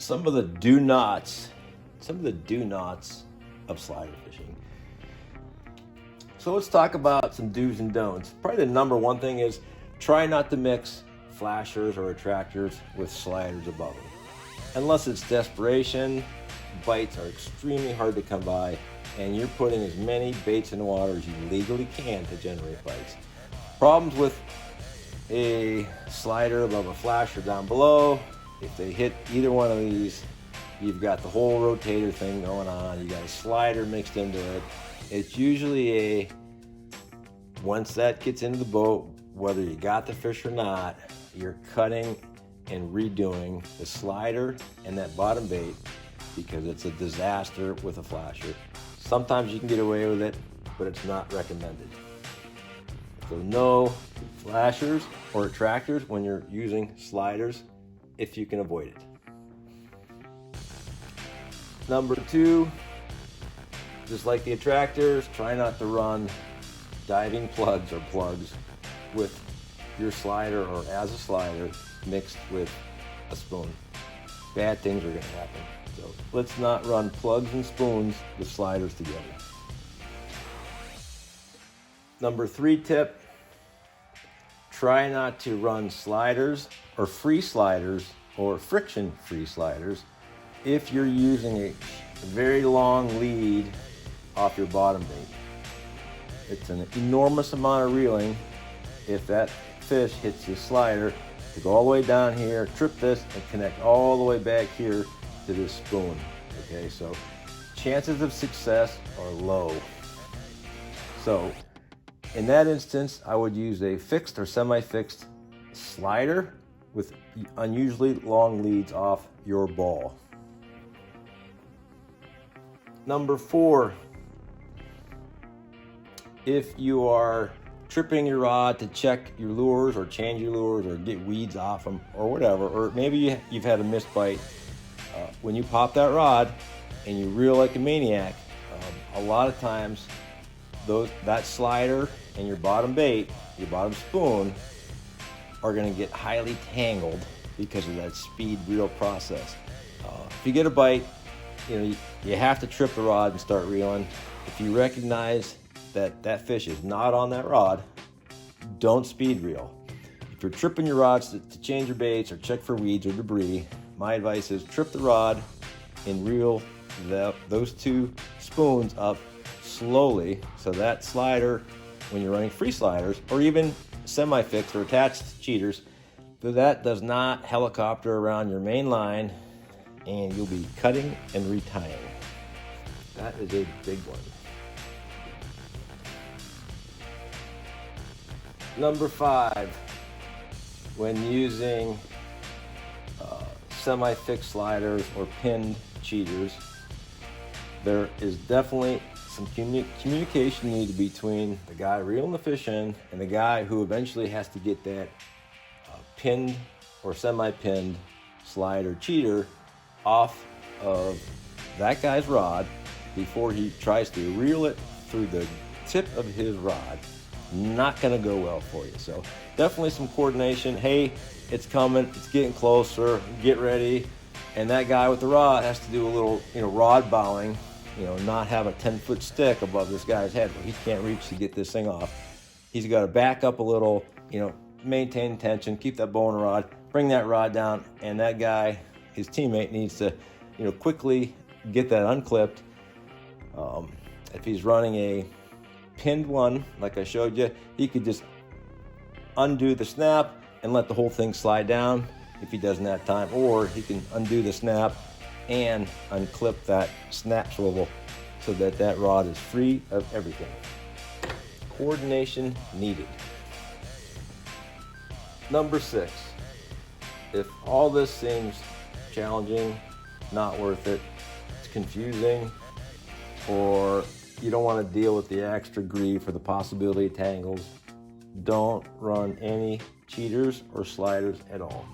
some of the do nots, of slider fishing. So let's talk about some do's and don'ts. Probably the number one thing is try not to mix flashers or attractors with sliders above them. Unless it's desperation, bites are extremely hard to come by, and you're putting as many baits in the water as you legally can to generate bites. Problems with a slider above a flasher down below: if they hit either one of these, you've got the whole rotator thing going on. You got a slider mixed into it. It's usually once that gets into the boat, whether you got the fish or not, you're cutting and redoing the slider and that bottom bait, because it's a disaster with a flasher. Sometimes you can get away with it, but it's not recommended. So no flashers or attractors when you're using sliders if you can avoid it. Number two, just like the attractors, try not to run diving plugs or plugs with your slider or as a slider mixed with a spoon. Bad things are going to happen. So let's not run plugs and spoons with sliders together. Number three tip, try not to run sliders or free sliders or friction-free sliders if you're using a very long lead off your bottom bait. It's an enormous amount of reeling if that fish hits your slider to go all the way down here, trip this, and connect all the way back here to this spoon. Okay, so chances of success are low. So in that instance, I would use a fixed or semi-fixed slider with unusually long leads off your ball. Number four, if you are tripping your rod to check your lures or change your lures or get weeds off them or whatever, or maybe you've had a missed bite, when you pop that rod and you reel like a maniac, a lot of times that slider and your bottom bait, your bottom spoon, are going to get highly tangled because of that speed reel process. If you get a bite, you have to trip the rod and start reeling. If you recognize that fish is not on that rod, don't speed reel. If you're tripping your rods to change your baits or check for weeds or debris, my advice is trip the rod and reel those two spoons up slowly, so that slider, when you're running free sliders or even semi-fixed or attached cheaters, that does not helicopter around your main line and you'll be cutting and retying. That is a big one. Number five, when using semi-fixed sliders or pinned cheaters, there is definitely some communication needed between the guy reeling the fish in and the guy who eventually has to get that pinned or semi-pinned slider cheater off of that guy's rod before he tries to reel it through the tip of his rod. Not going to go well for you. So definitely some coordination. Hey, it's coming, it's getting closer, get ready. And that guy with the rod has to do a little, rod bowing, not have a 10-foot stick above this guy's head where he can't reach to get this thing off. He's got to back up a little, maintain tension, keep that bow and rod, bring that rod down, and that guy, his teammate, needs to, quickly get that unclipped. If he's running a pinned one, like I showed you, he could just undo the snap and let the whole thing slide down if he doesn't have time, or he can undo the snap and unclip that snap swivel so that rod is free of everything. Coordination needed. Number six, if all this seems challenging, not worth it, it's confusing, or you don't want to deal with the extra grief or the possibility of tangles, don't run any cheaters or sliders at all.